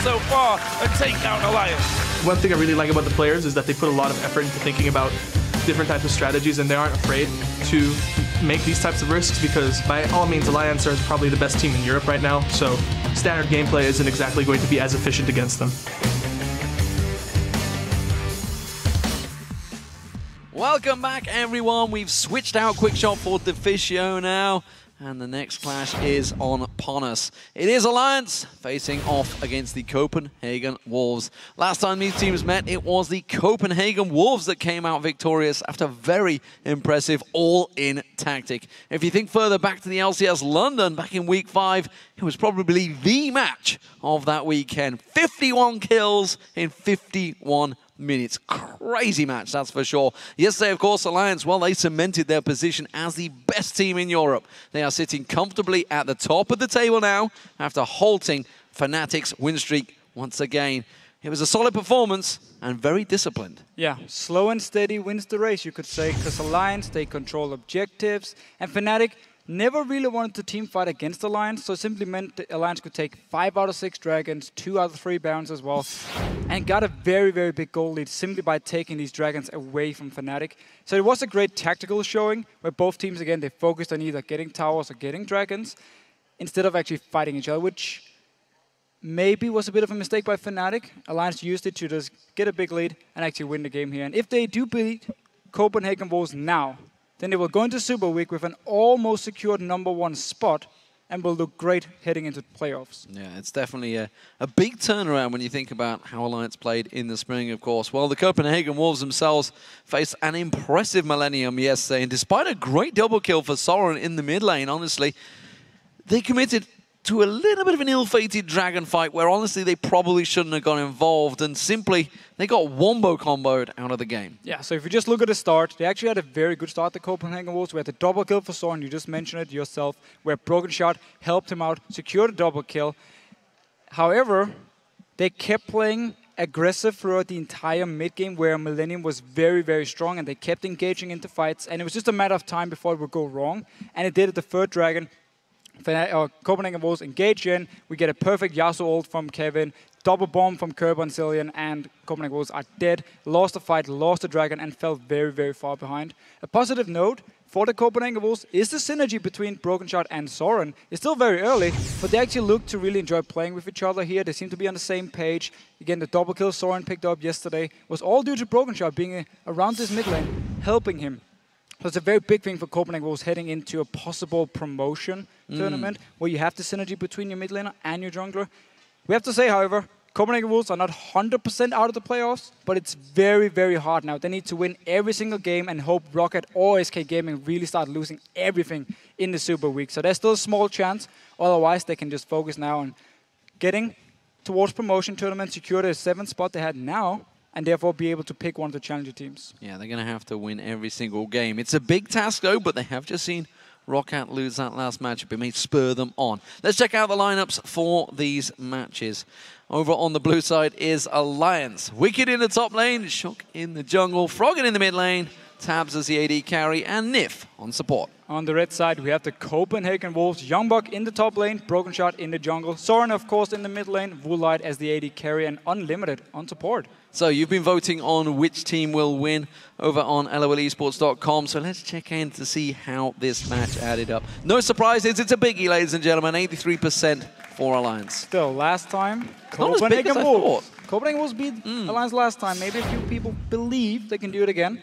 so far and take down Alliance. One thing I really like about the players is that they put a lot of effort into thinking about different types of strategies, and they aren't afraid to make these types of risks, because by all means Alliance are probably the best team in Europe right now, so standard gameplay isn't exactly going to be as efficient against them. Welcome back, everyone. We've switched out Quickshot for Deficio now, and the next clash is upon us. It is Alliance facing off against the Copenhagen Wolves. Last time these teams met, it was the Copenhagen Wolves that came out victorious after a very impressive all-in tactic. If you think further back to the LCS London back in week 5, it was probably the match of that weekend. 51 kills in 51 minutes. Crazy match, that's for sure. Yesterday, of course, Alliance, well, they cemented their position as the best team in Europe. They are sitting comfortably at the top of the table now after halting Fnatic's win streak once again. It was a solid performance and very disciplined. Yeah, slow and steady wins the race, you could say, because Alliance, they control objectives, and Fnatic never really wanted to team fight against Alliance, so it simply meant that Alliance could take 5 out of 6 dragons, 2 out of 3 barons as well, and got a very, very big goal lead simply by taking these dragons away from Fnatic. So it was a great tactical showing, where both teams, again, they focused on either getting towers or getting dragons, instead of actually fighting each other, which maybe was a bit of a mistake by Fnatic. Alliance used it to just get a big lead and actually win the game here. And if they do beat Copenhagen Wolves now, then they will go into Super Week with an almost secured #1 spot and will look great heading into playoffs. Yeah, it's definitely a big turnaround when you think about how Alliance played in the spring, of course. Well, the Copenhagen Wolves themselves faced an impressive Millennium yesterday, and despite a great double kill for Soren in the mid lane, honestly, they committed to a little bit of an ill-fated dragon fight where honestly they probably shouldn't have got involved, and simply they got wombo comboed out of the game. Yeah, so if you just look at the start, they actually had a very good start, the Copenhagen Wolves. We had the double kill for Soren, you just mentioned it yourself, where Broken Shot helped him out, secured a double kill. However, they kept playing aggressive throughout the entire mid-game, where Millennium was very, very strong, and they kept engaging into fights, and it was just a matter of time before it would go wrong, and it did at the third dragon. Copenhagen Wolves engage in, we get a perfect Yasuo ult from Kevin, double bomb from Kerber and Cillian, and Copenhagen Wolves are dead, lost the fight, lost the dragon, and fell very, very far behind. A positive note for the Copenhagen Wolves is the synergy between Broken Shot and Soren. It's still very early, but they actually look to really enjoy playing with each other here. They seem to be on the same page. Again, the double kill Soren picked up yesterday was all due to Broken Shot being around this mid lane, helping him. So it's a very big thing for Copenhagen Wolves heading into a possible promotion tournament where you have the synergy between your mid laner and your jungler. We have to say, however, Copenhagen Wolves are not 100% out of the playoffs, but it's very, very hard now. They need to win every single game and hope Rocket or SK Gaming really start losing everything in the Super Week. So there's still a small chance. Otherwise, they can just focus now on getting towards promotion tournament, secure the 7th spot they had now, and therefore be able to pick one of the challenger teams. Yeah, they're going to have to win every single game. It's a big task, though, but they have just seen Roccat lose that last matchup. It may spur them on. Let's check out the lineups for these matches. Over on the blue side is Alliance. Wicked in the top lane, Shook in the jungle, Froggen in the mid lane, Tabs as the AD carry, and Nif on support. On the red side, we have the Copenhagen Wolves, Youngbuck in the top lane, Broken Shot in the jungle, Soren, of course, in the mid lane, Woolite as the AD carry, and Unlimited on support. So you've been voting on which team will win over on lolesports.com. So let's check in to see how this match added up. No surprises, it's a biggie, ladies and gentlemen. 83% for Alliance. Still, last time, Not as big as I thought. Copenhagen Wolves beat Alliance last time. Maybe a few people believe they can do it again.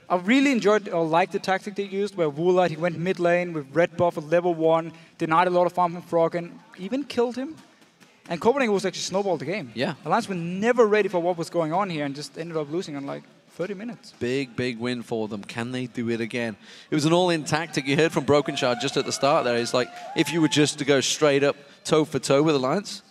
I really enjoyed or liked the tactic they used, where Woolite, he went mid lane with red buff at level 1, denied a lot of farm from Froggen, even killed him. And Copenhagen was actually snowballed the game. Yeah. Alliance were never ready for what was going on here and just ended up losing in like 30 minutes. Big, big win for them. Can they do it again? It was an all-in tactic. You heard from Broken Shard just at the start there. It's like, if you were just to go straight up toe-for-toe with Alliance,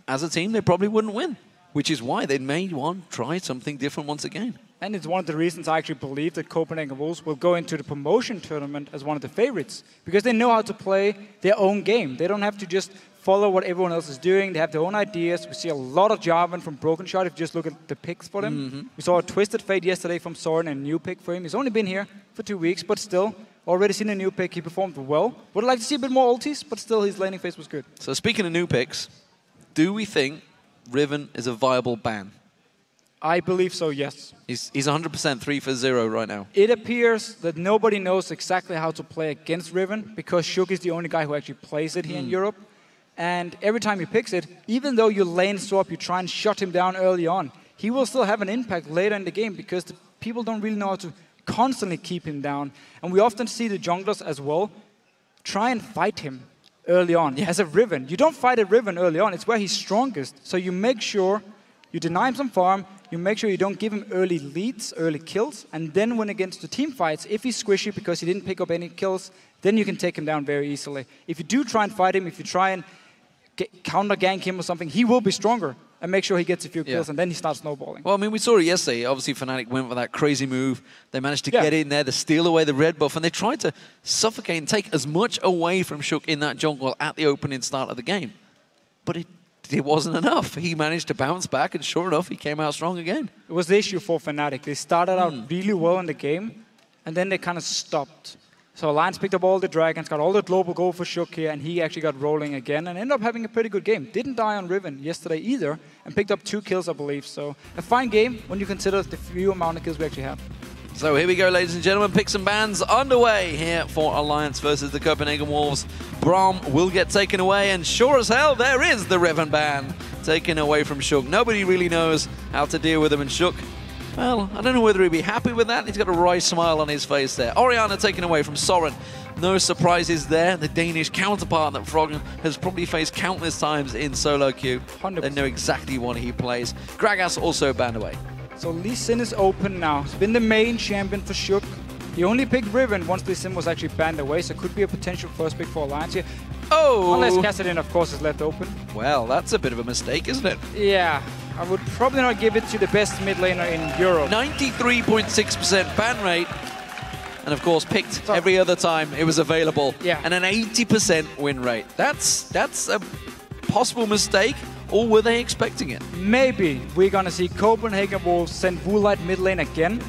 as a team, they probably wouldn't win. Which is why they may want to try something different once again. And it's one of the reasons I actually believe that Copenhagen Wolves will go into the promotion tournament as one of the favorites. Because they know how to play their own game. They don't have to just follow what everyone else is doing. They have their own ideas. We see a lot of Jarvan from Broken Shot if you just look at the picks for them. We saw a Twisted Fate yesterday from Soren and a new pick for him. He's only been here for 2 weeks, but still, already seen a new pick. He performed well. Would like to see a bit more ultis, but still his laning phase was good. So speaking of new picks, do we think Riven is a viable ban? I believe so, yes. He's 100% 3 for 0 right now. It appears that nobody knows exactly how to play against Riven because Shook is the only guy who actually plays it here in Europe. And every time he picks it, even though you lane swap, you try and shut him down early on, he will still have an impact later in the game because the people don't really know how to constantly keep him down. And we often see the junglers as well try and fight him early on as a Riven. You don't fight a Riven early on, it's where he's strongest. So you make sure you deny him some farm, you make sure you don't give him early leads, early kills, and then when against the team fights, if he's squishy because he didn't pick up any kills, then you can take him down very easily. If you do try and fight him, if you try and counter gank him or something, he will be stronger and make sure he gets a few kills and then he starts snowballing. Well, I mean, we saw it yesterday. Obviously, Fnatic went for that crazy move. They managed to get in there, to steal away the red buff, and they tried to suffocate and take as much away from Shook in that jungle at the opening start of the game. But it wasn't enough. He managed to bounce back, and sure enough, he came out strong again. It was the issue for Fnatic. They started out really well in the game, and then they kind of stopped. So Alliance picked up all the dragons, got all the global gold for Shook here, and he actually got rolling again and ended up having a pretty good game. Didn't die on Riven yesterday either, and picked up 2 kills, I believe. So a fine game when you consider the few amount of kills we actually have. So here we go, ladies and gentlemen. Picks and bans underway here for Alliance versus the Copenhagen Wolves. Braum will get taken away, and sure as hell, there is the Riven ban taken away from Shook. Nobody really knows how to deal with him, and Shook, well, I don't know whether he'd be happy with that. He's got a wry smile on his face there. Orianna taken away from Soren. No surprises there. The Danish counterpart that Froggen has probably faced countless times in solo queue. 100%. They know exactly what he plays. Gragas also banned away. So Lee Sin is open now. He's been the main champion for Shook. He only picked Riven once Lee Sin was actually banned away, so could be a potential first pick for Alliance here. Oh! Unless Kassadin, of course, is left open. Well, that's a bit of a mistake, isn't it? Yeah, I would probably not give it to the best mid laner in Europe. 93.6% ban rate. And of course, picked every other time it was available. Yeah. And an 80% win rate. That's a possible mistake, or were they expecting it? Maybe we're gonna see Copenhagen Wolves send Woolite mid lane again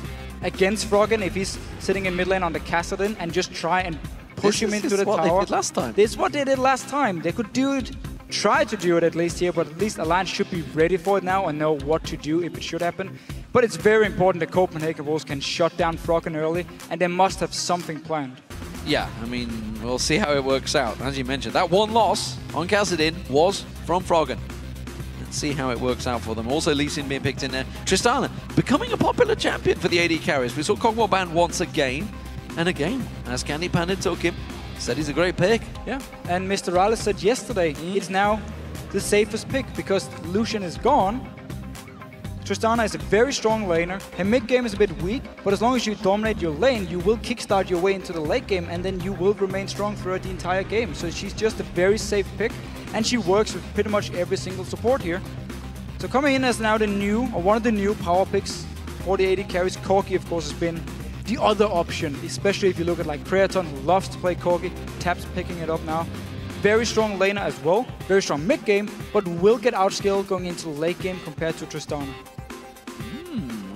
against Froggen if he's sitting in mid lane on the Kassadin and just try and push him into the tower. This is what they did last time. This is what they did last time. They could do it, try to do it at least here, but at least Alliance should be ready for it now and know what to do if it should happen. But it's very important that Copenhagen Wolves can shut down Froggen early, and they must have something planned. Yeah, I mean, we'll see how it works out. As you mentioned, that one loss on Kassadin was from Froggen. Let's see how it works out for them. Also, Lee Sin being picked in there. Tristana becoming a popular champion for the AD carries. We saw Kog'Maw banned once again and again, as Candy Panda took him. Said he's a great pick. Yeah, and Mr. Alice said yesterday it's now the safest pick because Lucian is gone. Tristana is a very strong laner. Her mid game is a bit weak, but as long as you dominate your lane, you will kickstart your way into the late game, and then you will remain strong throughout the entire game. So she's just a very safe pick, and she works with pretty much every single support here. So coming in as now the new, or one of the new power picks for the AD carries, Corki of course has been the other option, especially if you look at like Creaton, who loves to play Corki. Tap's picking it up now. Very strong laner as well, very strong mid game, but will get outskilled going into the late game compared to Tristana.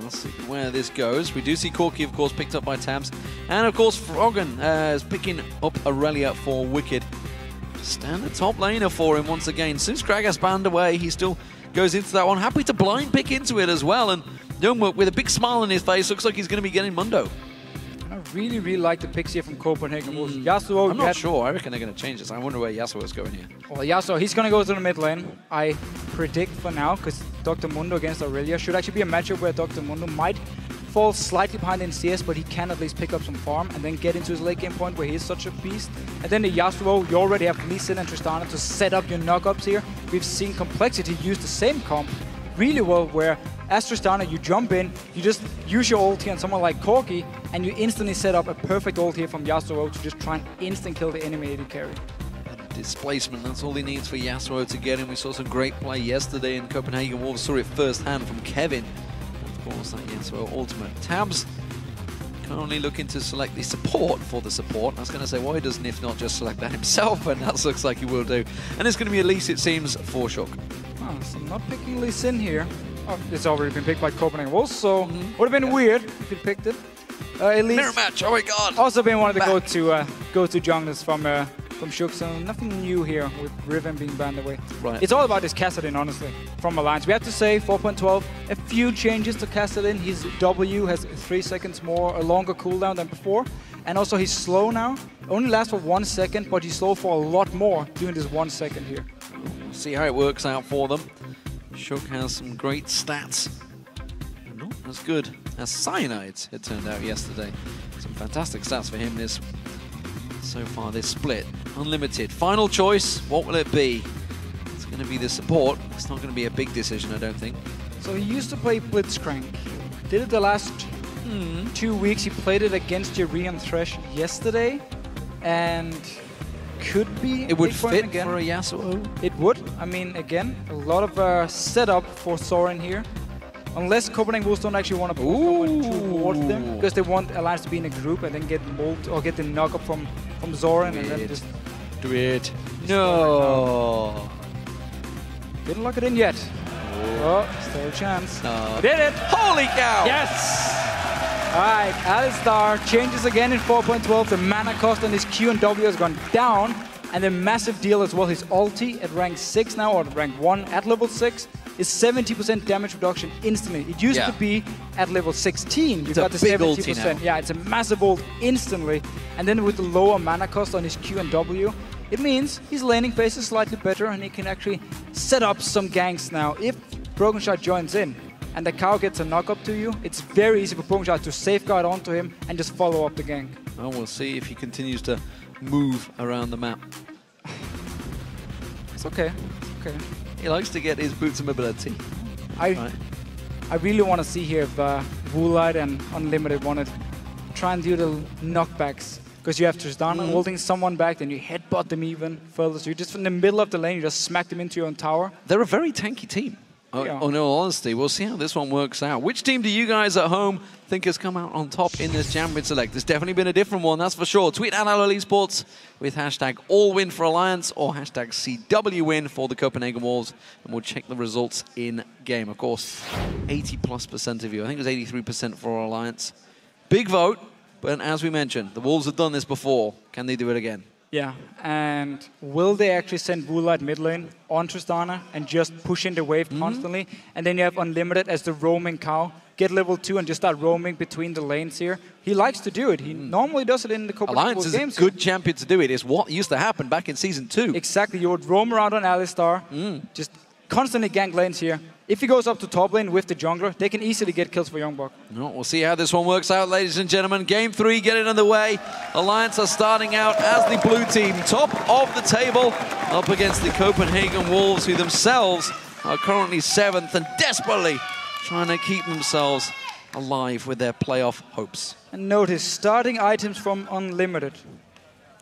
Let's see where this goes. We do see Corki, of course, picked up by Tabs. And, of course, Froggen is picking up Aurelia for Wicked. Standard top laner for him once again. Since Gragas banned away, he still goes into that one. Happy to blind pick into it as well. And Youngwook, with a big smile on his face, looks like he's going to be getting Mundo. I really, really like the picks here from Copenhagen Wolves. Yasuo, I'm not sure. I reckon they're going to change this. I wonder where Yasuo is going here. Well, Yasuo, he's going to go to the mid lane. I predict for now, because Dr. Mundo against Aurelia should actually be a matchup where Dr. Mundo might fall slightly behind in CS, but he can at least pick up some farm and then get into his late game point where he is such a beast. And then the Yasuo, you already have Lee Sin and Tristana to set up your knockups here. We've seen Complexity use the same comp really well, where as Tristana, you jump in, you just use your ulti on someone like Corki, and you instantly set up a perfect ult here from Yasuo to just try and instant kill the enemy AD carry. Displacement, that's all he needs for Yasuo to get him. We saw some great play yesterday in Copenhagen Wolves, saw it firsthand from Kevin. Of course, that Yasuo ultimate. Tabs currently looking to select the support for the support. I was going to say, why does Nif not just select that himself? And that looks like he will do. And it's going to be Elise, it seems, for Shook. Oh, so not picking Lee Sin here. Oh, it's already been picked by Copenhagen Wolves, so would have been weird if he picked it. Elise, Mirror match, oh my god! Also been one of the go-to junglers from from Shook, so nothing new here with Riven being banned away. Right. It's all about this Kassadin, honestly, from Alliance. We have to say 4.12, a few changes to Kassadin. His W has 3 seconds more, a longer cooldown than before. And also he's slow now. Only lasts for 1 second, but he's slow for a lot more during this 1 second here. See how it works out for them. Shook has some great stats. Not as good as Cyanide's, it turned out yesterday. Some fantastic stats for him so far this split. Unlimited. Final choice, what will it be? It's going to be the support. It's not going to be a big decision, I don't think. So he used to play Blitzcrank. Did it the last 2 weeks. He played it against Jiri Thresh yesterday. And could be it would fit again. For a Yasuo? It would. I mean, again, a lot of setup for Soren here. Unless Copenhagen Wolves don't actually want to pull someone towards them, because they want Alliance to be in a group and then get molted or get the knock up from Zoran and then just do it. No. Didn't lock it in yet. Oh, still a chance. No. Did it! Holy cow! Yes! Alright, Alistar changes again in 4.12. The mana cost on his Q and W has gone down. And the massive deal as well, his ulti at rank 6 now, or rank 1 at level 6, is 70% damage reduction instantly. It used to be at level 16, you got the 70%. Yeah, it's a massive ult instantly. And then with the lower mana cost on his Q and W, it means his laning phase is slightly better and he can actually set up some ganks now. If Broken Shot joins in and the cow gets a knock up to you, it's very easy for Broken Shot to safeguard onto him and just follow up the gank. Well, we'll see if he continues to move around the map. It's okay. It's okay. He likes to get his boots of mobility. I really want to see here if Woolite and Unlimited want to try and do the knockbacks. Because you have Tristana holding someone back, then you headbutt them even further. So you're just in the middle of the lane, you just smack them into your own tower. They're a very tanky team. In all honesty, we'll see how this one works out. Which team do you guys at home think has come out on top in this Champion Select? There's definitely been a different one, that's for sure. Tweet at LL Esports with hashtag AllWin for Alliance or hashtag CWWin for the Copenhagen Wolves, and we'll check the results in game. Of course, 80+% of you. I think it was 83% for Alliance. Big vote, but as we mentioned, the Wolves have done this before. Can they do it again? Yeah, and will they actually send Woolite mid lane on Tristana and just push in the wave constantly? And then you have Unlimited as the roaming cow. Get level 2 and just start roaming between the lanes here. He likes to do it. He normally does it in the Copenhagen Alliance is games. a good champion to do it. It's what used to happen back in Season 2. Exactly. You would roam around on Alistar, just constantly gank lanes here. If he goes up to top lane with the jungler, they can easily get kills for Youngbok. No, we'll see how this one works out, ladies and gentlemen. Game 3 getting underway. Alliance are starting out as the blue team, top of the table, up against the Copenhagen Wolves, who themselves are currently 7th and desperately trying to keep themselves alive with their playoff hopes. And notice, starting items from Unlimited.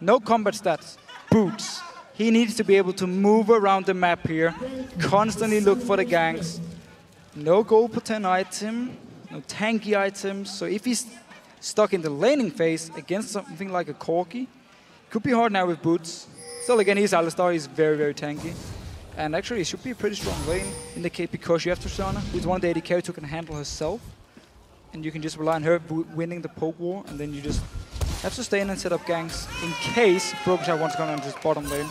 No combat stats, boots. He needs to be able to move around the map here, constantly look for the ganks. No gold per 10 item, no tanky items. So if he's stuck in the laning phase against something like a Corki, could be hard now with boots. Still, again, he's Alistar, he's very, very tanky. And actually, it should be a pretty strong lane in the case because you have Tristana, who's one of the AD carries who can handle herself. And you can just rely on her winning the poke war, and then you just have to stay in and set up ganks in case Broken Shot wants to go on just bottom lane.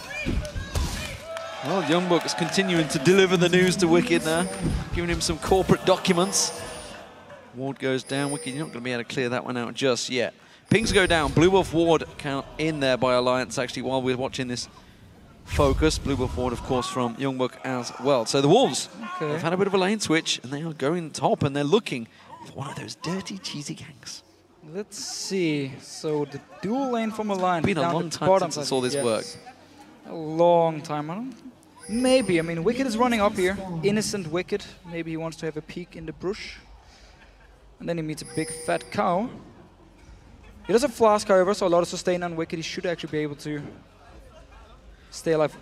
Well, Youngbok is continuing to deliver the news to Wicked now, giving him some corporate documents. Ward goes down. Wicked, you're not going to be able to clear that one out just yet. Pings go down. Blue Wolf Ward count in there by Alliance, actually, while we're watching this focus. Blue Wolf Ward, of course, from Youngbok as well. So the Wolves have had a bit of a lane switch, and they are going top, and they're looking for one of those dirty, cheesy ganks. Let's see. So the dual lane from Alliance. It's been a long time since I saw this work. A long time. Maybe. I mean, Wicked is running up here. Innocent Wicked. Maybe he wants to have a peek in the bush. And then he meets a big fat cow. He does have Flask, however, so a lot of sustain on Wicked. He should actually be able to stay alive.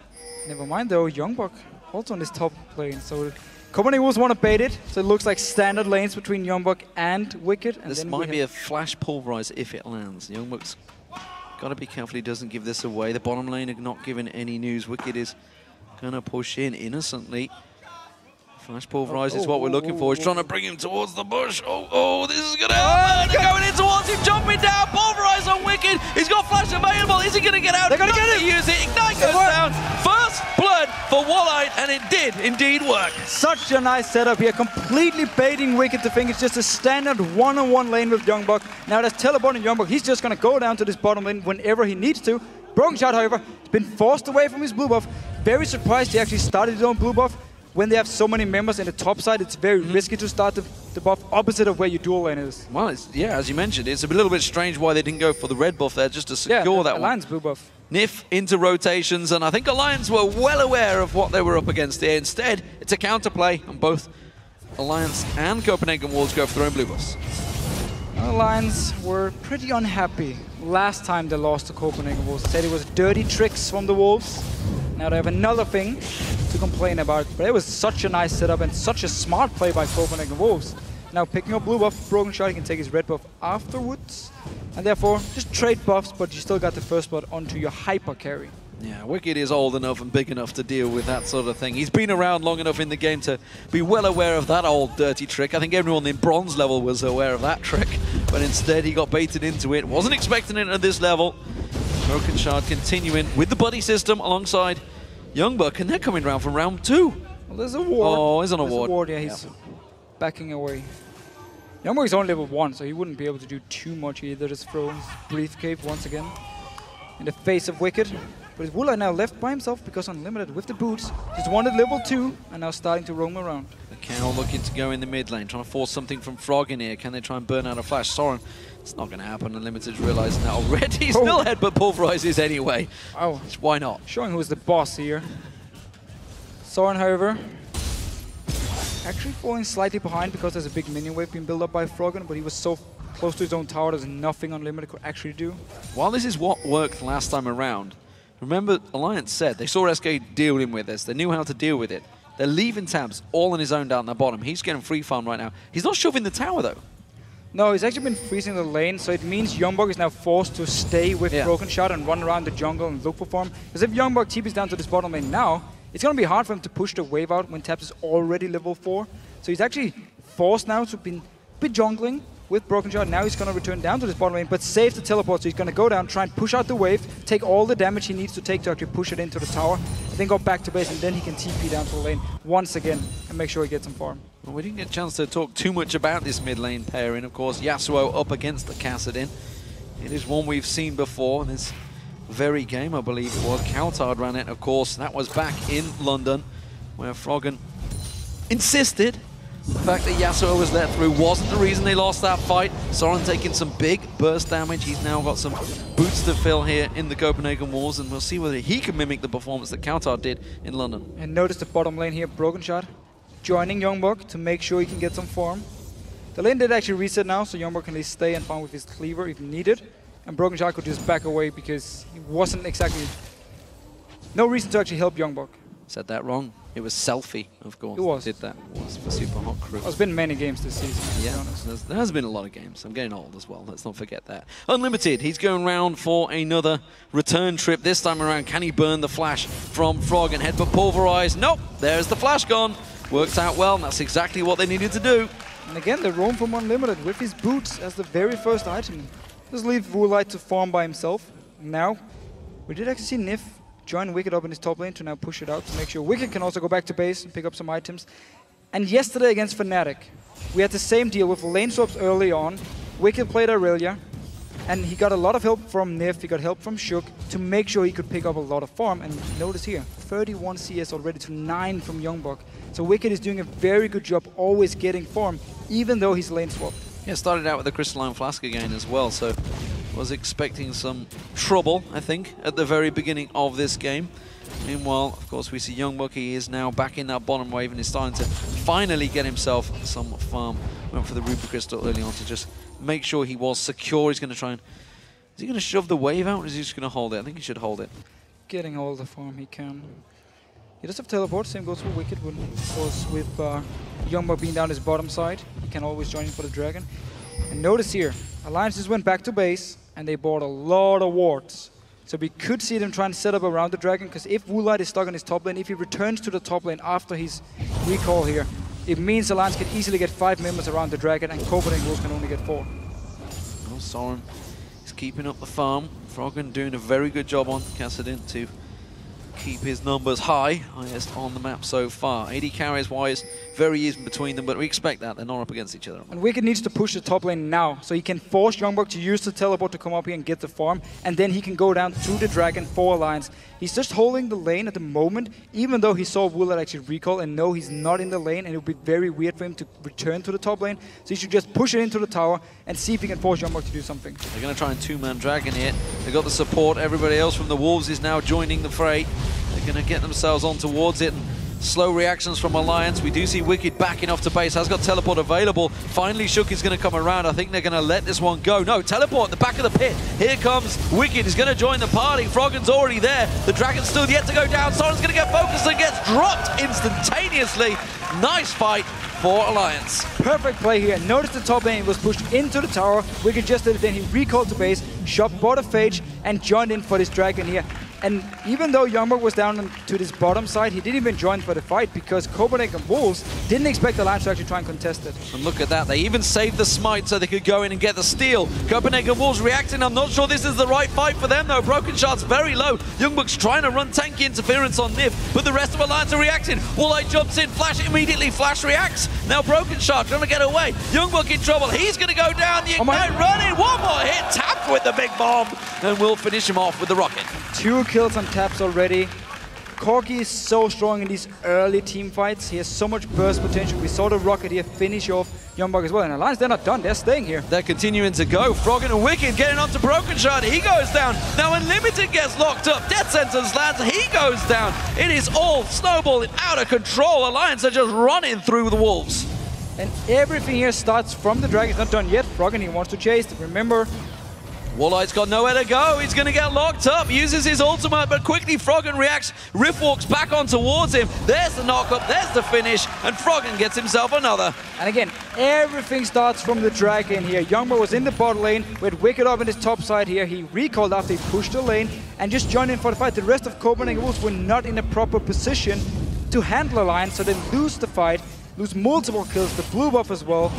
Never mind, though. Youngbok also on this top lane. So Copenhagen Wolves want to bait it, so it looks like standard lanes between Youngbok and Wicked. And this might be a flash pulverize if it lands. Youngbok's got to be careful he doesn't give this away. The bottom lane are not giving any news. Wicked is going to push in innocently. Flash pulverize is what we're looking for. He's trying to bring him towards the bush. Oh, this is going to happen. They're going in towards him, jumping down. Pulverize on Wicked. He's got Flash available. Is he going to get out? They're going to get it. Use it. Ignite goes down. First blood for Walleye, and it did indeed work. Such a nice setup here. Completely baiting Wicked to think it's just a standard one-on-one lane with Youngbuck. Now that's teleporting Youngbuck. He's just going to go down to this bottom lane whenever he needs to. Broken Shot, however, has been forced away from his blue buff. Very surprised he actually started his own blue buff. When they have so many members in the top side, it's very risky to start the buff opposite of where your dual lane is. Well, yeah, as you mentioned, it's a little bit strange why they didn't go for the red buff there just to secure that one. Alliance blue buff. Nif into rotations, and I think Alliance were well aware of what they were up against here. Instead, it's a counterplay, and both Alliance and Copenhagen Wolves go for their own blue buffs. Alliance were pretty unhappy last time they lost to Copenhagen Wolves. They said it was dirty tricks from the Wolves. Now they have another thing to complain about, but it was such a nice setup and such a smart play by Copenhagen Wolves. Now picking up blue buff, Broken Shot, he can take his red buff afterwards, and therefore just trade buffs, but you still got the first blood onto your hyper carry. Yeah, Wicked is old enough and big enough to deal with that sort of thing. He's been around long enough in the game to be well aware of that old dirty trick. I think everyone in bronze level was aware of that trick, but instead he got baited into it. Wasn't expecting it at this level. Broken Shard continuing with the buddy system alongside Youngbuck, and they're coming round from round 2. Well, there's a ward. Oh, he's on a There's ward. A ward. Yeah, he's backing away. Youngbuck is only level 1, so he wouldn't be able to do too much either. Just throw his Brief Cape once again in the face of Wicked. But Wula now left by himself because Unlimited with the boots. Just wanted level 2 and now starting to roam around. The Cow looking to go in the mid lane, trying to force something from Frog in here. Can they try and burn out a flash? Soren, it's not going to happen. Unlimited's realizing that already. Still headbutt pulverizes anyway. Oh, why not? Showing who's the boss here. Soren, however, actually falling slightly behind because there's a big minion wave being built up by Froggen, but he was so close to his own tower, there's nothing Unlimited could actually do. While this is what worked last time around, remember Alliance said they saw SK dealing with this. They knew how to deal with it. They're leaving tabs all on his own down the bottom. He's getting free farm right now. He's not shoving the tower though. No, he's actually been freezing the lane, so it means Youngbuck is now forced to stay with Broken Shot and run around the jungle and look for farm. Because if Youngbuck TPs down to this bottom lane now, it's going to be hard for him to push the wave out when Tabs is already level 4. So he's actually forced now to be jungling with Broken Shot. Now he's going to return down to this bottom lane, but save the teleport, so he's going to go down, try and push out the wave, take all the damage he needs to take to actually push it into the tower, and then go back to base, and then he can TP down to the lane once again and make sure he gets some farm. Well, we didn't get a chance to talk too much about this mid lane pairing. Of course, Yasuo up against the Kassadin. It is one we've seen before in this very game, I believe it was. Coulthard ran it, of course. That was back in London, where Froggen insisted the fact that Yasuo was let through wasn't the reason they lost that fight. Soren taking some big burst damage. He's now got some boots to fill here in the Copenhagen Wolves, and we'll see whether he can mimic the performance that Coulthard did in London. And notice the bottom lane here, Broken Shot joining Youngbuck to make sure he can get some farm. The lane did actually reset now, so Youngbuck can at least stay and farm with his cleaver if needed. And Broken Shot could just back away because he wasn't exactly... No reason to actually help Youngbuck. Said that wrong. It was Selfie, of course. It was. Did that. It was for Super Hot Crew. There's been many games this season, to be honest. There has been a lot of games. I'm getting old as well. Let's not forget that. Unlimited, he's going round for another return trip. This time around, can he burn the flash from Frog and headbutt pulverize? Nope, there's the flash gone. Worked out well, and that's exactly what they needed to do. And again, the roam from Unlimited with his boots as the very first item. Just leave Woolite to farm by himself. Now, we did actually see Nif join Wicked up in his top lane to now push it out to make sure Wicked can also go back to base and pick up some items. And yesterday against Fnatic, we had the same deal with lane swaps early on. Wicked played Aurelia, and he got a lot of help from Nif, he got help from Shook to make sure he could pick up a lot of farm. And notice here, 31 CS already to 9 from Youngbuck. So Wicked is doing a very good job always getting farm, even though he's lane swapped. Yeah, started out with the Crystalline Flask again as well, so was expecting some trouble, I think, at the very beginning of this game. Meanwhile, of course, we see Youngbuck. He is now back in that bottom wave and is starting to finally get himself some farm. Went for the Ruby Crystal early on to just make sure he was secure. He's going to try and... Is he going to shove the wave out, or is he just going to hold it? I think he should hold it. Getting all the farm he can. He does have teleport, same goes for Wicked, but of course with Youngbuck being down his bottom side, he can always join in for the dragon. And notice here, Alliance just went back to base, and they bought a lot of wards So we could see them trying to set up around the Dragon, because if Woolite is stuck on his top lane, if he returns to the top lane after his recall here, it means Alliance can easily get 5 members around the Dragon, and Copenhagen Wolves can only get 4. Well, Soren is keeping up the farm. Froggen doing a very good job on Kassadin to keep his numbers highest on the map so far. 80 carries wise, very even between them, but we expect that. They're not up against each other. And Wicked needs to push the top lane now, so he can force Youngbuck to use the teleport to come up here and get the farm, and then he can go down to the Dragon for Alliance. He's just holding the lane at the moment, even though he saw Woolite actually recall and know he's not in the lane, and it would be very weird for him to return to the top lane. So he should just push it into the tower and see if he can force Youngbuck to do something. They're going to try and 2-man Dragon here. They've got the support. Everybody else from the Wolves is now joining the fray. They're going to get themselves on towards it. And slow reactions from Alliance. We do see Wicked backing off to base. Has got teleport available. Finally, Shook is going to come around. I think they're going to let this one go. No, teleport at the back of the pit. Here comes Wicked. He's going to join the party. Froggen's already there. The Dragon's still yet to go down. Soren's going to get focused and gets dropped instantaneously. Nice fight for Alliance. Perfect play here. Notice the top lane was pushed into the tower. Wicked just did it, then he recalled to base, shot bought a Phage, and joined in for this Dragon here. And even though Youngbuck was down to this bottom side, he didn't even join for the fight, because Copenhagen Wolves didn't expect Alliance to actually try and contest it. And look at that, they even saved the smite so they could go in and get the steal. Copenhagen Wolves reacting. I'm not sure this is the right fight for them though. Broken Shot's very low. Youngbuck's trying to run tanky interference on Nif, but the rest of Alliance are reacting. Woolite jumps in, Flash immediately, Flash reacts. Now Broken Shot trying to get away. Youngbuck in trouble, he's going to go down. The Ignite running, one more hit, tapped with the big bomb, and we'll finish him off with the rocket. 2 kills on taps already. Corki is so strong in these early team fights. He has so much burst potential. We saw the rocket here finish off Youngbuck as well. And Alliance, they're not done. They're staying here. They're continuing to go. Froggen and Wicked getting onto Broken Shot. He goes down. Now Unlimited gets locked up. Death Sentence lands. He goes down. It is all snowballing out of control. Alliance are just running through the Wolves. And everything here starts from the Dragon. It's not done yet. Froggen, he wants to chase. Remember, Woolite's got nowhere to go. He's going to get locked up. Uses his ultimate, but quickly Froggen reacts. Rift walks back on towards him. There's the knock-up. There's the finish. And Froggen gets himself another. and again, everything starts from the Dragon here. Youngbuck was in the bot lane with Wicked up in his top side here. He recalled after he pushed the lane and just joined in for the fight. The rest of Copenhagen Wolves were not in a proper position to handle Alliance, so they lose the fight, lose multiple kills, the blue buff as well.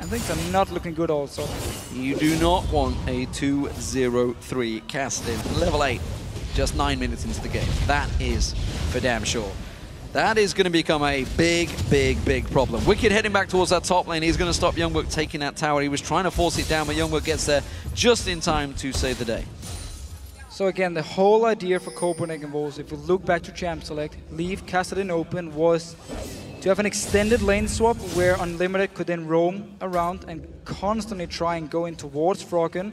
And things are not looking good also. You do not want a 2-0-3 cast in level 8, just 9 minutes into the game. That is for damn sure. That is going to become a big, big, big problem. Wicked heading back towards that top lane. He's going to stop Youngbuck taking that tower. He was trying to force it down, but Youngbuck gets there just in time to save the day. So again, the whole idea for Copenhagen Wolves, if we look back to Champ Select, leave Kassadin open, was to have an extended lane swap where Unlimited could then roam around and constantly try and go in towards Froggen,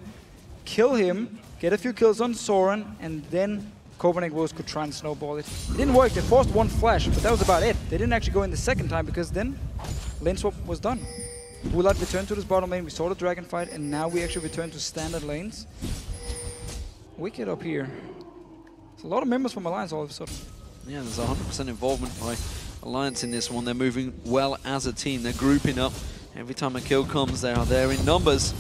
kill him, get a few kills on Soren, and then Copenhagen Wolves could try and snowball it. It didn't work, they forced one flash, but that was about it. They didn't actually go in the second time because then lane swap was done. Woolite returned to this bottom lane, we saw the dragon fight, and now we actually return to standard lanes. Wicked up here. There's a lot of members from Alliance all of a sudden. Yeah, there's 100% involvement by Alliance in this one. They're moving well as a team. They're grouping up. Every time a kill comes, they are there in numbers.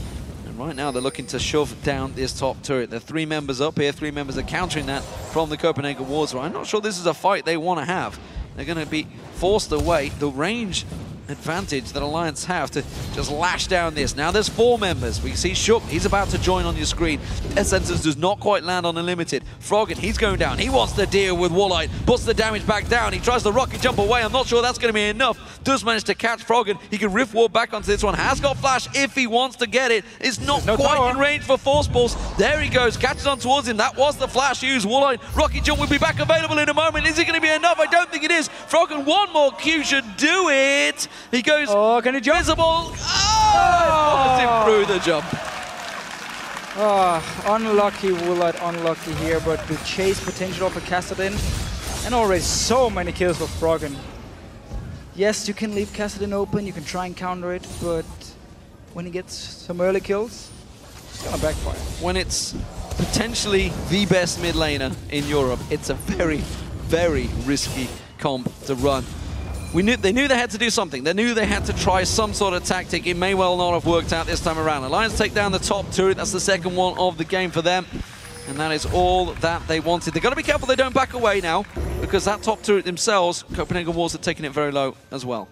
And right now, they're looking to shove down this top turret. There are 3 members up here. 3 members are countering that from the Copenhagen Wolves. I'm not sure this is a fight they want to have. They're going to be forced away. The range advantage that Alliance have to just lash down this. Now there's 4 members. We see Shook, he's about to join on your screen. Death Sentence does not quite land on Unlimited. Froggen, he's going down. He wants to deal with Woolite. Puts the damage back down. He tries the rocket jump away. I'm not sure that's going to be enough. Does manage to catch Froggen. He can rift wall back onto this one. Has got flash if he wants to get it. It's not quite in range for Force Pulse. There he goes. Catches on towards him. That was the flash used. Woolite, rocket jump will be back available in a moment. Is it going to be enough? I don't think it is. Froggen, one more Q should do it. He goes can he jump? Visible. Oh! Through the jump. Unlucky Woolite, unlucky here, but the chase potential for Kassadin, and already so many kills for Froggen. Yes, you can leave Kassadin open, you can try and counter it, but when he gets some early kills, it's gonna backfire. When it's potentially the best mid laner in Europe, it's a very, very risky comp to run. They knew they had to do something. They knew they had to try some sort of tactic. It may well not have worked out this time around. Alliance take down the top turret. That's the second one of the game for them. And And that is all that they wanted. They've got to be careful they don't back away now, because that top turret themselves, Copenhagen Wolves, are taking it very low as well.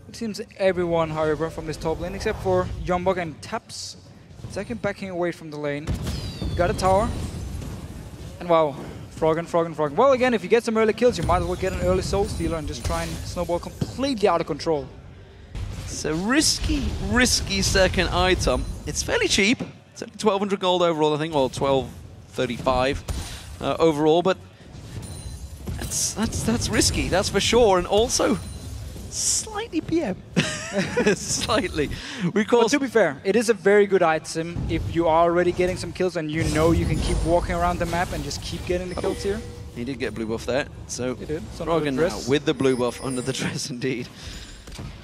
It seems everyone, however, from this top lane, except for Youngbok and Taps, is actually backing away from the lane. Got a tower. And wow, Froggen. Well, again, if you get some early kills, you might as well get an early Soul Stealer and just try and snowball completely out of control. It's a risky second item. It's fairly cheap. It's only 1,200 gold overall, I think, or 1,235 overall, but that's risky, that's for sure, and also slightly PM. Slightly. But to be fair, it is a very good item if you are already getting some kills and you know you can keep walking around the map and just keep getting the kills here. He did get blue buff there, so he did. Froggen now with the blue buff under the dress indeed.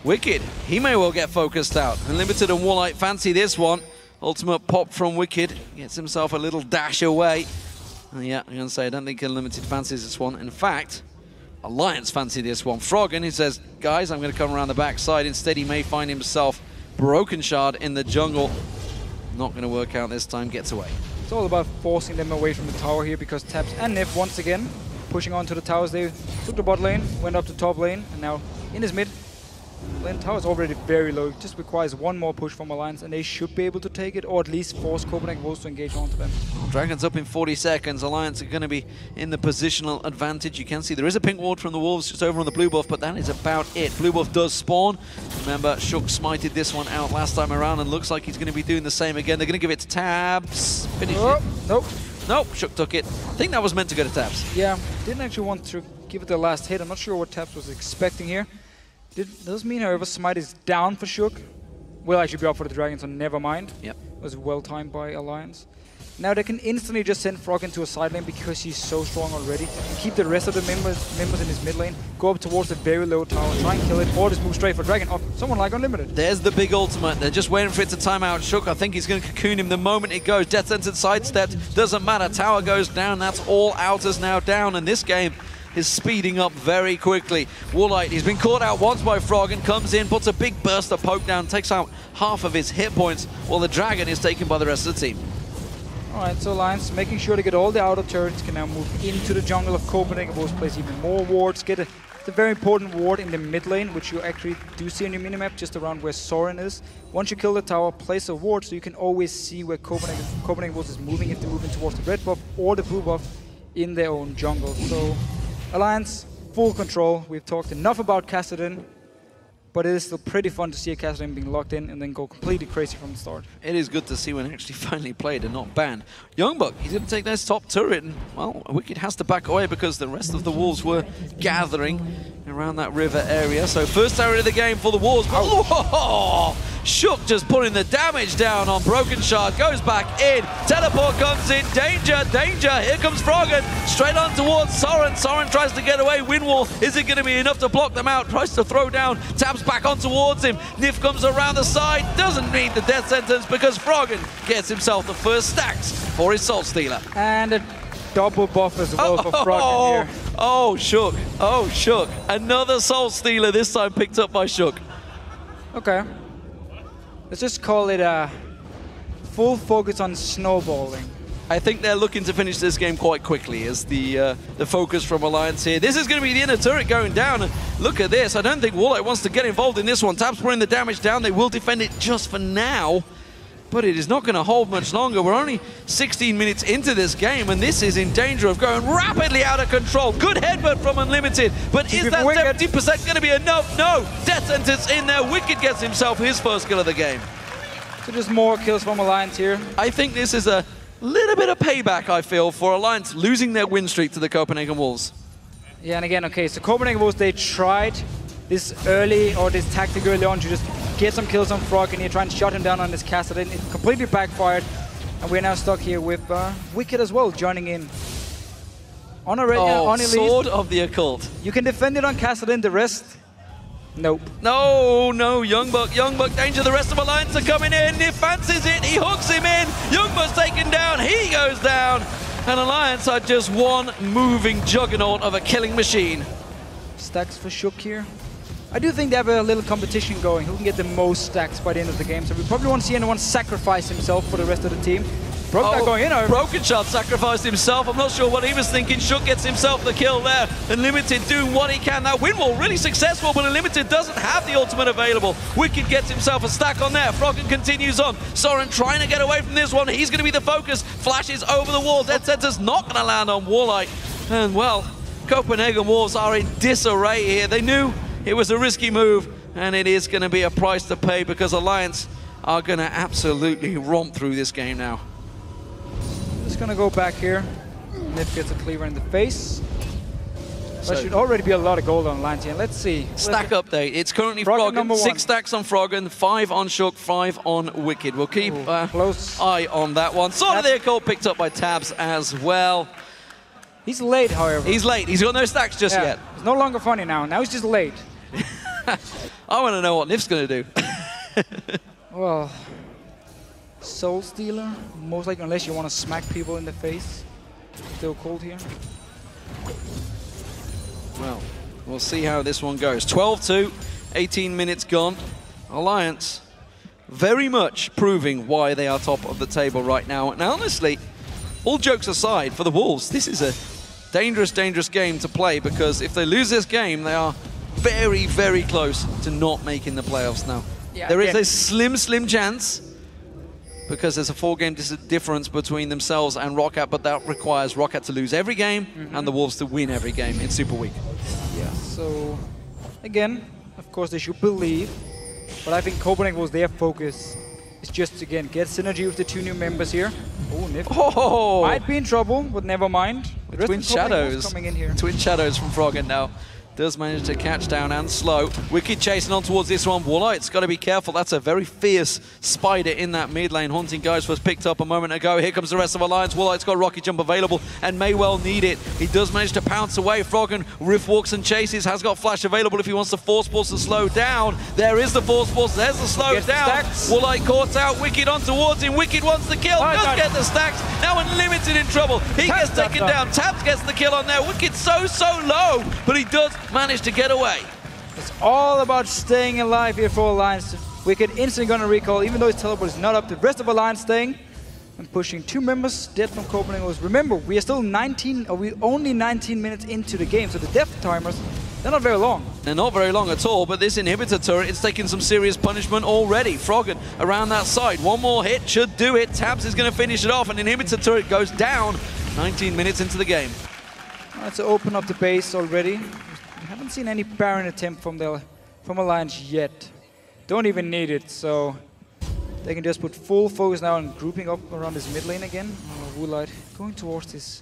Wicked, he may well get focused out. Unlimited and Warlight fancy this one. Ultimate pop from Wicked, gets himself a little dash away. Yeah, I'm going to say I don't think Unlimited fancies this one. In fact, Alliance fancy this one. Froggen, he says, guys, I'm going to come around the backside. Instead, he may find himself Broken Shard in the jungle. Not going to work out this time, gets away. It's all about forcing them away from the tower here, because Taps and Nif, once again, pushing onto the towers. They took the bot lane, went up to top lane, and now in his mid. Lane tower is already very low. It just requires one more push from Alliance, and they should be able to take it, or at least force Copenhagen Wolves to engage onto them. Dragons up in 40 seconds. Alliance are going to be in the positional advantage. You can see there is a pink ward from the Wolves just over on the blue buff, but that is about it. Blue buff does spawn. Remember, Shook smited this one out last time around, and looks like he's going to be doing the same again. They're going to give it to Tabs. Finish it. Nope, Shook took it. I think that was meant to go to Tabs. Yeah, didn't actually want to give it the last hit. I'm not sure what Tabs was expecting here. Does mean, however, Smite is down for Shook. Will actually be up for the Dragon, so never mind. Yep. It was well timed by Alliance. Now they can instantly just send Froggen to a side lane because he's so strong already. Keep the rest of the members in his mid lane. Go up towards the very low tower, try and kill it, or just move straight for Dragon. Oh, someone like Unlimited. There's the big ultimate. They're just waiting for it to time out. Shook, I think he's going to cocoon him the moment it goes. Death Sentence sidestepped. Doesn't matter. Tower goes down. That's all outers now down. And this game is speeding up very quickly. Warlight, he's been caught out once by Froggen, comes in, puts a big burst of poke down, takes out half of his hit points, while the Dragon is taken by the rest of the team. Alright, so Alliance making sure to get all the outer turrets, can now move into the jungle of Copenhagen. Wolves place even more wards, get a very important ward in the mid lane, which you actually do see on your minimap, just around where Soren is. Once you kill the tower, place a ward so you can always see where Copenhagen Wolves is moving, if they're moving towards the red buff or the blue buff in their own jungle. So Alliance, full control. We've talked enough about Kassadin, but it is still pretty fun to see a Kassadin being locked in and then go completely crazy from the start. It is good to see when actually finally played and not banned. Youngbok, he's going to take this top turret, and, well, Wicked has to back away because the rest of the Wolves were gathering around that river area. So first turret of the game for the Wolves. Oh, Shook just putting the damage down on Broken Shard, goes back in, teleport comes in, danger, here comes Froggen, straight on towards Soren. Soren tries to get away, Windwall, is it going to be enough to block them out? Tries to throw down, Tabs back on towards him, Nif comes around the side, doesn't need the death sentence because Froggen gets himself the first stacks for his Soul Stealer. And a double buff as well for Froggen here. Oh, Shook, another Soul Stealer, this time picked up by Shook. Okay. Let's just call it a full focus on snowballing. I think they're looking to finish this game quite quickly as the focus from Alliance here. This is going to be the inner turret going down. And look at this. I don't think Warlight wants to get involved in this one. Tabs putting the damage down. They will defend it just for now, but it is not going to hold much longer. We're only 16 minutes into this game, and this is in danger of going rapidly out of control. Good headbutt from Unlimited, but is that 70% going to be enough? No! Death Sentence in there. Wicked gets himself his first kill of the game. So just more kills from Alliance here. I think this is a little bit of payback, I feel, for Alliance losing their win streak to the Copenhagen Wolves. Yeah, and again, okay, so Copenhagen Wolves, they tried this early, or this tactic early on to just get some kills on Froggen here, try and shut him down on this Kassadin. It completely backfired, and we're now stuck here with Wicked as well, joining in. On Elise, Sword of the Occult. You can defend it on Kassadin, the rest, nope. No, Youngbok, danger, the rest of Alliance are coming in. He fancies it, he hooks him in. Youngbok's taken down, he goes down. And Alliance are just one moving juggernaut of a killing machine. Stacks for Shook here. I do think they have a little competition going, who can get the most stacks by the end of the game. So we probably won't see anyone sacrifice himself for the rest of the team. Broken going in. Broken Shot sacrificed himself. I'm not sure what he was thinking. Shook gets himself the kill there. Unlimited doing what he can. That win wall really successful, but Unlimited doesn't have the ultimate available. Wicked gets himself a stack on there. Froggen continues on. Soren trying to get away from this one. He's going to be the focus. Flashes over the wall. Dead Center's not going to land on Warlight. And well, Copenhagen Wolves are in disarray here. They knew it was a risky move, and it is going to be a price to pay because Alliance are going to absolutely romp through this game now. Just going to go back here. Nip gets a cleaver in the face. That should already be a lot of gold on Alliance here. Let's see. Stack update. It's currently Froggen. 6 stacks on Froggen, 5 on Shook, 5 on Wicked. We'll keep close eye on that one. Sword of the Occult picked up by Tabs as well. He's late, however. He's late. He's got no stacks just yet. It's no longer funny now. Now he's just late. I want to know what Nif's going to do. Well, Soul Stealer, most likely, unless you want to smack people in the face. Still cold here. Well, we'll see how this one goes. 12-2, 18 minutes gone. Alliance very much proving why they are top of the table right now. And honestly, all jokes aside, for the Wolves, this is a dangerous, dangerous game to play because if they lose this game, they are very, very close to not making the playoffs now. Yeah, there is a slim chance because there's a 4-game difference between themselves and Roccat, but that requires Roccat to lose every game and the Wolves to win every game in Super Week. Yeah, so again, of course they should believe, but I think Copenhagen was their focus. It's just, again, get synergy with the 2 new members here. Oh, Nif might be in trouble, but never mind. The Twin Shadows coming in here. Twin Shadows from Froggen now. Does manage to catch down and slow. Wicked chasing on towards this one. Warlight's got to be careful. That's a very fierce spider in that mid lane. Haunting Guys was picked up a moment ago. Here comes the rest of Alliance. Warlight's got Rocket Jump available and may well need it. He does manage to pounce away. Froggen riff walks and chases. Has got Flash available if he wants the Force Pulse to slow down. There is the Force Pulse. There's the slow down. Warlight caught out. Wicked on towards him. Wicked wants the kill. Does get the stacks. Now Unlimited in trouble. He gets taken down. Tabs gets the kill on there. Wicked so low, but he does manage to get away. It's all about staying alive here for Alliance. Wicked instantly gonna recall, even though his teleport is not up. The rest of Alliance staying and pushing 2 members dead from Copenhagen. Remember, we are still only 19 minutes into the game, so the death timers, they're not very long. They're not very long at all, but this inhibitor turret, it's taking some serious punishment already. Froggen around that side. One more hit should do it. Tabs is gonna finish it off, and inhibitor turret goes down 19 minutes into the game. Let's open up the base already. We haven't seen any Baron attempt from Alliance yet. Don't even need it, so they can just put full focus now on grouping up around this mid lane again. Oh, Woolite going towards this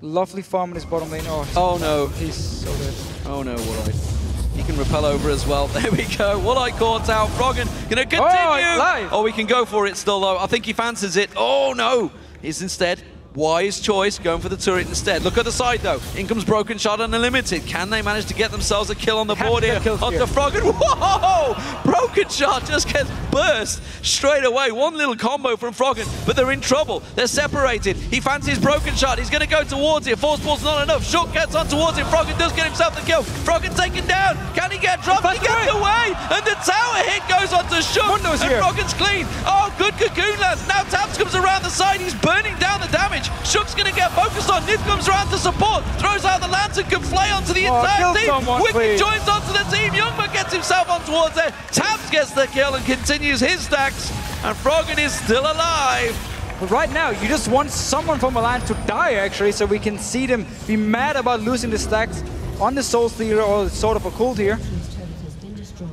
lovely farm in his bottom lane. Oh no. He's so dead. Oh no, Woolite. He can repel over as well. There we go. Woolite caught out. Froggen gonna continue. Oh, we can go for it still though. I think he fancies it. Oh no. He's instead wise choice, going for the turret instead. Look at the side though. In comes Broken Shot and Unlimited. Can they manage to get themselves a kill on the board here? Onto Froggen. Whoa! Broken Shot just gets burst straight away. One little combo from Froggen, but they're in trouble. They're separated. He fancies Broken Shot. He's going to go towards it. Force Ball's not enough. Shook gets on towards him. Froggen does get himself the kill. Froggen taken down. Can he get dropped? He gets away. And the tower hit goes onto Shook. And Froggen's clean. Oh, good cocoon lands. Now Tabs comes around the side. He's burning down the damage. Shook's going to get focused on. Nif comes around to support. Throws out the lantern. Can play onto the entire team. Wicked joins onto the team. Youngman gets himself on towards there. Tabs gets the kill and continues his stacks. And Froggen is still alive. But right now, you just want someone from Alliance to die, actually, so we can see them be mad about losing the stacks on the Soul Stealer or sort of a cult here.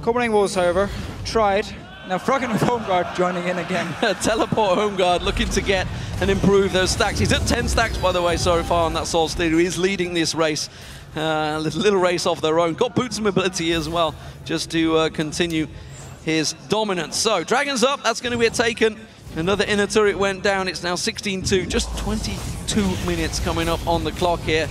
Copenhagen Wolves, however, tried. Now Froggen with Home Guard joining in again. Teleport Home Guard looking to get and improve those stacks. He's at 10 stacks, by the way, so far on that Soul Stealer. He's leading this race. A little race of their own. Got boots and mobility as well, just to continue his dominance. So, Dragons up. That's going to be a taken. Another inner turret went down. It's now 16-2. Just 22 minutes coming up on the clock here.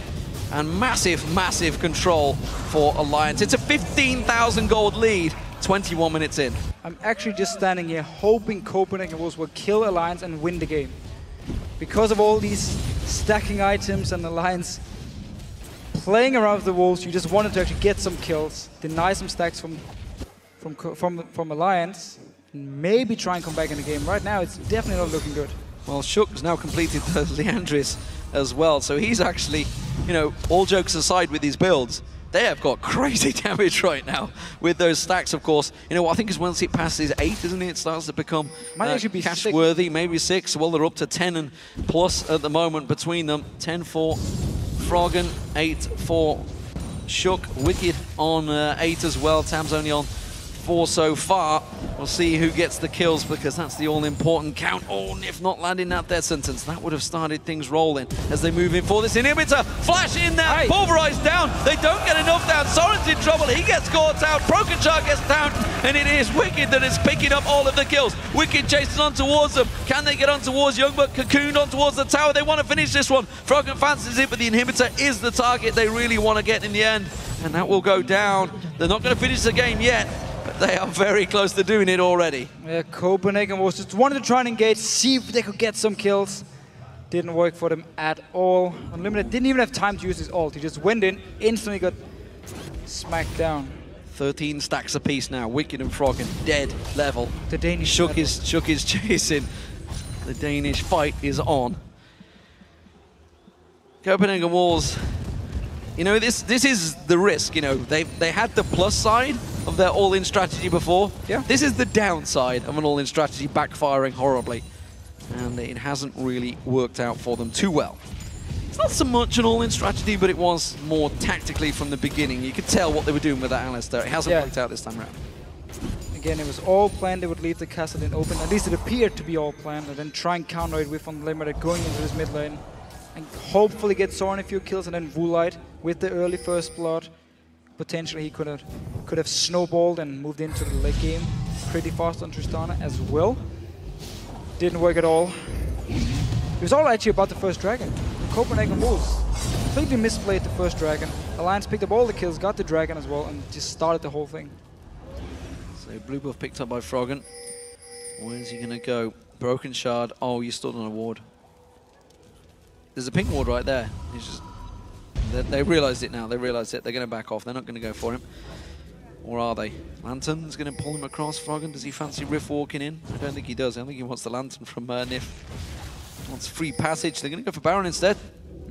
And massive, massive control for Alliance. It's a 15,000 gold lead. 21 minutes in. I'm actually just standing here hoping Copenhagen Wolves will kill Alliance and win the game. Because of all these stacking items and Alliance playing around with the Wolves, you just wanted to actually get some kills, deny some stacks from Alliance, and maybe try and come back in the game. Right now, it's definitely not looking good. Well, Shook's now completed the Leandris as well, so he's actually, you know, all jokes aside with these builds, they have got crazy damage right now with those stacks, of course. You know, I think is once it passes 8, isn't it? It starts to become might actually be cash-worthy, maybe 6. Well, they're up to 10 and plus at the moment between them. 10 for Froggen, 8 for Shook. Wicked on 8 as well. Tab's only on 4 so far. We'll see who gets the kills because that's the all-important count. Oh, if not landing that death sentence, that would have started things rolling as they move in for this inhibitor. Flash in there, Aye. Pulverized down. They don't get enough down. Soren's in trouble. He gets caught out. Broken Shark gets down, and it is Wicked that is picking up all of the kills. Wicked chases on towards them. Can they get on towards Youngbuck? Cocooned on towards the tower. They want to finish this one. Froggen fancies it, but the inhibitor is the target they really want to get in the end, and that will go down. They're not going to finish the game yet, but they are very close to doing it already. Yeah, Copenhagen was just wanted to try and engage, see if they could get some kills. Didn't work for them at all. Unlimited didn't even have time to use his ult. He just went in, instantly got smacked down. 13 stacks apiece now. Wicked and Froggen dead level. The Danish Shook is chasing. The Danish fight is on. Copenhagen Wolves. You know, this is the risk. You know, they had the plus side of their all-in strategy before. Yeah. This is the downside of an all-in strategy backfiring horribly, and it hasn't really worked out for them too well. It's not so much an all-in strategy, but it was more tactically from the beginning. You could tell what they were doing with that Alistair. It hasn't worked out this time around. Again, it was all planned. They would leave the castle in open. At least it appeared to be all planned, and then try and counter it with Unlimited going into this mid lane. And hopefully get Soren a few kills, and then Woolite with the early first blood. Potentially he could have snowballed and moved into the late game pretty fast on Tristana as well. Didn't work at all. It was all actually about the first dragon. Copenhagen Wolves completely misplayed the first dragon. Alliance picked up all the kills, got the dragon as well, and just started the whole thing. So blue buff picked up by Froggen. Where's he gonna go? Broken Shard. Oh, you stood on a ward. There's a pink ward right there. He's just... They realised it now. They realised it. They're going to back off. They're not going to go for him. Or are they? Lantern's going to pull him across. Froggen, does he fancy Rift walking in? I don't think he does. I think he wants the Lantern from Nif. Wants free passage. They're going to go for Baron instead.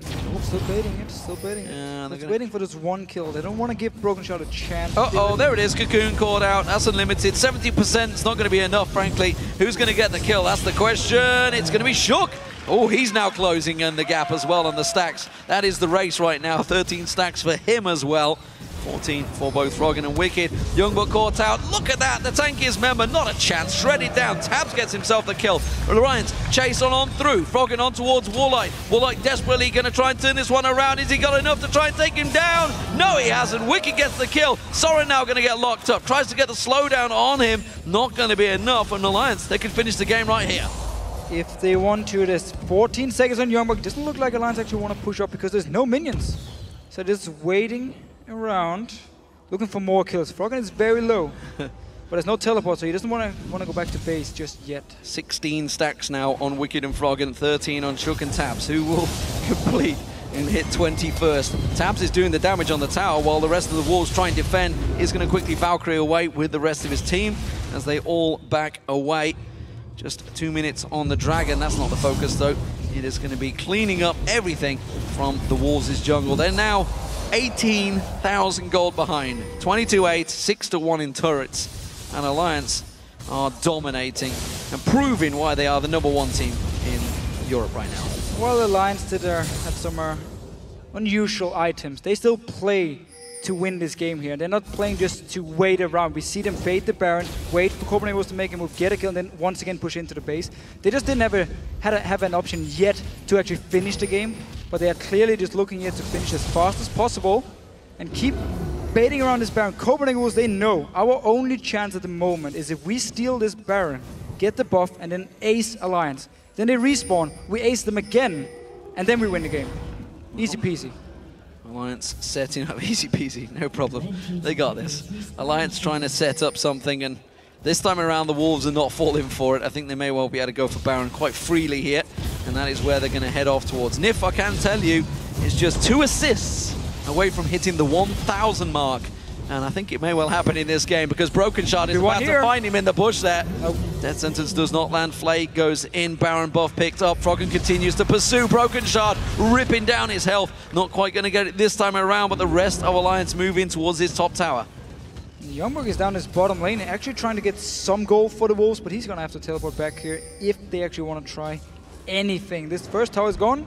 Oh, still baiting it. Still baiting it. Yeah, they're waiting for this one kill. They don't want to give Broken Shot a chance. Uh-oh, there it is. Cocoon caught out. That's unlimited. 70%. It's not going to be enough, frankly. Who's going to get the kill? That's the question. It's going to be Shook. Oh, he's now closing in the gap as well on the stacks. That is the race right now. 13 stacks for him as well. 14 for both Froggen and Wicked. Youngbuck caught out. Look at that. The Tankiest member, not a chance. Shredded down. Tabs gets himself the kill. Alliance chase on through. Froggen on towards Woolite. Woolite desperately going to try and turn this one around. Has he got enough to try and take him down? No, he hasn't. Wicked gets the kill. Soren now going to get locked up. Tries to get the slowdown on him. Not going to be enough. And Alliance, they can finish the game right here. If they want to, there's 14 seconds on Youngbuck. Doesn't look like Alliance actually want to push up because there's no minions. So just waiting around, looking for more kills. Froggen is very low, but there's no teleport, so he doesn't want to go back to base just yet. 16 stacks now on Wicked and Froggen, 13 on Shook and Tabs, who will complete and hit 21st. Tabs is doing the damage on the tower while the rest of the Wolves try and defend. He's going to quickly Valkyrie away with the rest of his team as they all back away. Just 2 minutes on the Dragon. That's not the focus, though. It is going to be cleaning up everything from the Wolves' jungle. They're now 18,000 gold behind. 22-8, 6-1 in turrets. And Alliance are dominating and proving why they are the #1 team in Europe right now. Well, Alliance did have some unusual items. They still play to win this game here. They're not playing just to wait around. We see them bait the Baron, wait for Copenhagen to make a move, get a kill, and then once again push into the base. They just didn't have an option yet to actually finish the game, but they are clearly just looking here to finish as fast as possible and keep baiting around this Baron. Copenhagen, they know our only chance at the moment is if we steal this Baron, get the buff, and then ace Alliance. Then they respawn, we ace them again, and then we win the game. Easy peasy. Alliance setting up, easy peasy, no problem. They got this. Alliance trying to set up something, and this time around the Wolves are not falling for it. I think they may well be able to go for Baron quite freely here, and that is where they're going to head off towards. Nif, I can tell you, is just 2 assists away from hitting the 1,000 mark And I think it may well happen in this game because Broken Shard is about to find him in the bush there. Nope. Death Sentence does not land. Flay goes in. Baron buff picked up. Froggen continues to pursue. Broken Shard ripping down his health. Not quite going to get it this time around, but the rest of Alliance move in towards his top tower. Youngberg is down his bottom lane, actually trying to get some gold for the Wolves, but he's going to have to teleport back here if they actually want to try anything. This first tower is gone.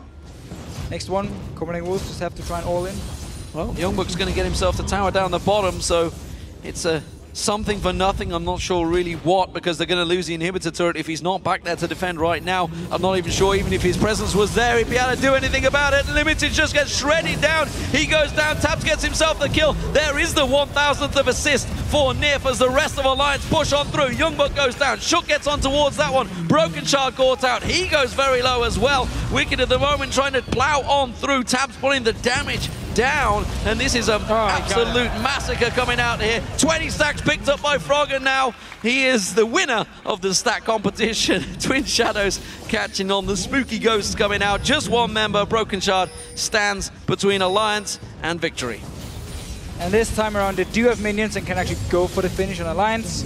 Next one, Copenhagen Wolves just have to try and all in. Well, Youngberg's going to get himself the tower down the bottom, so it's a something for nothing. I'm not sure really what, because they're going to lose the inhibitor turret if he's not back there to defend right now. I'm not even sure even if his presence was there, he'd be able to do anything about it. Limited just gets shredded down. He goes down. Tabs gets himself the kill. There is the 1,000th of assist for Nif as the rest of Alliance push on through. Youngberg goes down. Shook gets on towards that one. Broken Shard caught out. He goes very low as well. Wicked at the moment trying to plow on through. Tabs putting the damage down, and this is an absolute massacre coming out here. 20 stacks picked up by Froggen now. He is the winner of the stack competition. Twin Shadows catching on. The spooky ghosts coming out. Just one member. Broken Shard stands between Alliance and victory. And this time around, they do have minions and can actually go for the finish on Alliance.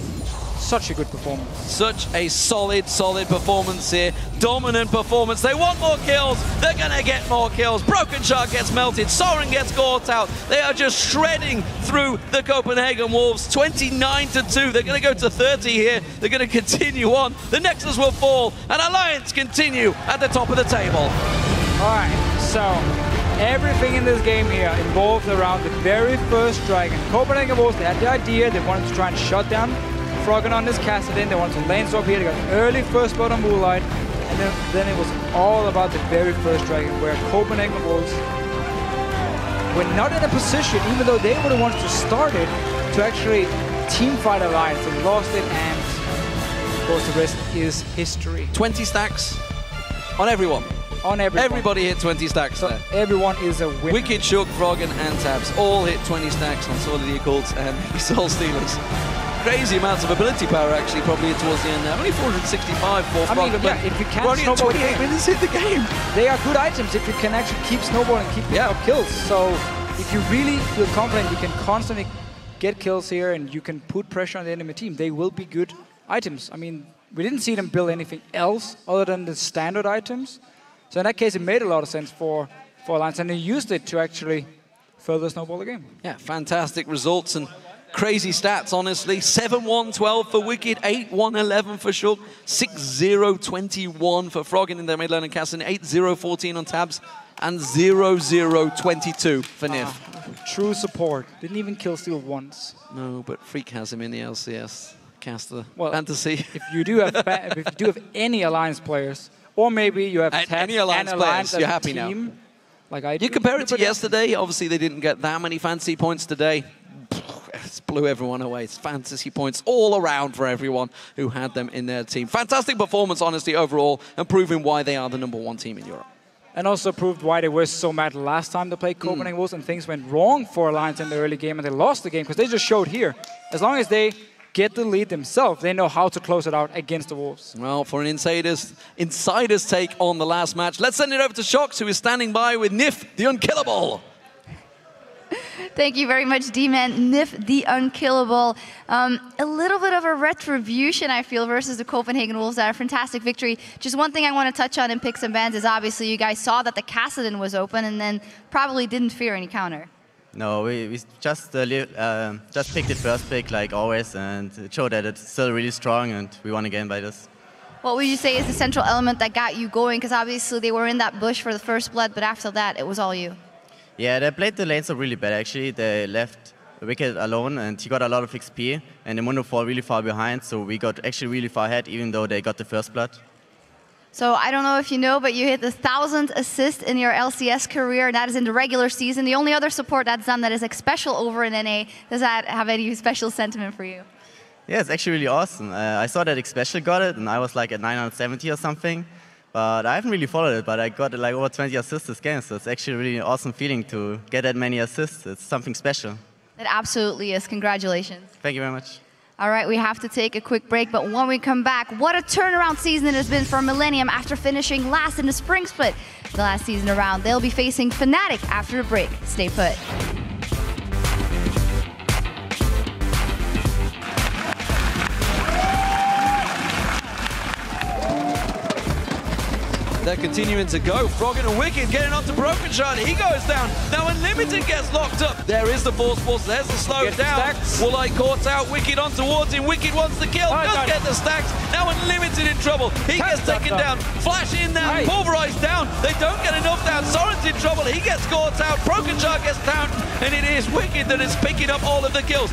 Such a good performance. Such a solid performance here. Dominant performance. They want more kills. They're going to get more kills. Broken Shard gets melted. Soren gets caught out. They are just shredding through the Copenhagen Wolves. 29-2. They're going to go to 30 here. They're going to continue on. The Nexus will fall. And Alliance continue at the top of the table. All right, so everything in this game here involves around the very first dragon. Copenhagen Wolves, they had the idea. They wanted to try and shut down Froggen on this Kassadin. They wanted to lane swap here. They got an early first blood on Moonlight. And then it was all about the very first dragon, where Copenhagen Wolves were not in a position, even though they were the ones to start it, to actually teamfight Alliance. They lost it, and of course the rest is history. 20 stacks on everyone. On everyone. Everybody hit 20 stacks so there. Everyone is a winner. Wicked, Shook, Froggen and Tabs all hit 20 stacks on Sword of the Occults and Soul Stealers. Crazy amounts of ability power actually probably towards the end there. Only 465 for Froggen, yeah, if you can't we're only at 28 minutes in the game. They are good items if you can actually keep snowballing and keep picking up kills. So if you really feel confident you can constantly get kills here and you can put pressure on the enemy team, they will be good items. I mean, we didn't see them build anything else other than the standard items. So in that case, it made a lot of sense for Alliance, and they used it to actually further snowball the game. Yeah, fantastic results and crazy stats, honestly. 7-1-12 for Wicked, 8-1-11 for Shook, 6-0-21 for Froggen in their mid lane and Kassadin, 8-0-14 on Tabs, and 0-0-22 for Nif. True support. Didn't even kill Steel once. No, but Freak has him in the LCS. Caster well, fantasy. If you do have any Alliance players, or maybe you have any Alliance players, you're happy team, now. Like I do. You compare it to yesterday, obviously they didn't get that many fantasy points today. It blew everyone away. It's fantasy points all around for everyone who had them in their team. Fantastic performance, honestly, overall, and proving why they are the #1 team in Europe. And also proved why they were so mad last time they played Copenhagen Wolves and things went wrong for Alliance in the early game and they lost the game, because they just showed here, as long as they get the lead themselves, they know how to close it out against the Wolves. Well, for an insider's take on the last match, let's send it over to Shox, who is standing by with Nif, the unkillable. Thank you very much, D-Man. Nif, the unkillable. A little bit of a retribution, I feel, versus the Copenhagen Wolves. That a fantastic victory. Just one thing I want to touch on in picks and bans is obviously you guys saw that the Kassadin was open and then probably didn't fear any counter. No, we just picked it first pick like always, and it showed that it's still really strong, and we won again by this. What would you say is the central element that got you going? Because obviously they were in that bush for the first blood, but after that it was all you. Yeah, they played the lanes up really bad actually. They left Wicked alone, and he got a lot of XP, and the Mundo fall really far behind, so we got actually really far ahead, even though they got the first blood. So I don't know if you know, but you hit the 1,000th assist in your LCS career, and that is in the regular season. The only other support that's done that is special over in NA. Does that have any special sentiment for you? Yeah, it's actually really awesome. I saw that X-Special got it, and I was like at 970 or something. But I haven't really followed it, but I got like over 20 assists this game, so it's actually really an awesome feeling to get that many assists. It's something special. It absolutely is. Congratulations. Thank you very much. All right, we have to take a quick break, but when we come back, what a turnaround season it has been for Millennium after finishing last in the spring split the last season around. They'll be facing Fnatic after a break. Stay put. They're continuing to go. Froggen and Wicked getting onto Broken Shard. He goes down. Now Unlimited gets locked up. There is the Force Pulse. There's the slow down. Woolite caught out. Wicked on towards him. Wicked wants the kill. Does get the stacks. Now Unlimited in trouble. He gets taken down. Flash in now. Pulverized down. They don't get enough down. Soren's in trouble. He gets caught out. Broken Shard gets down. And it is Wicked that is picking up all of the kills.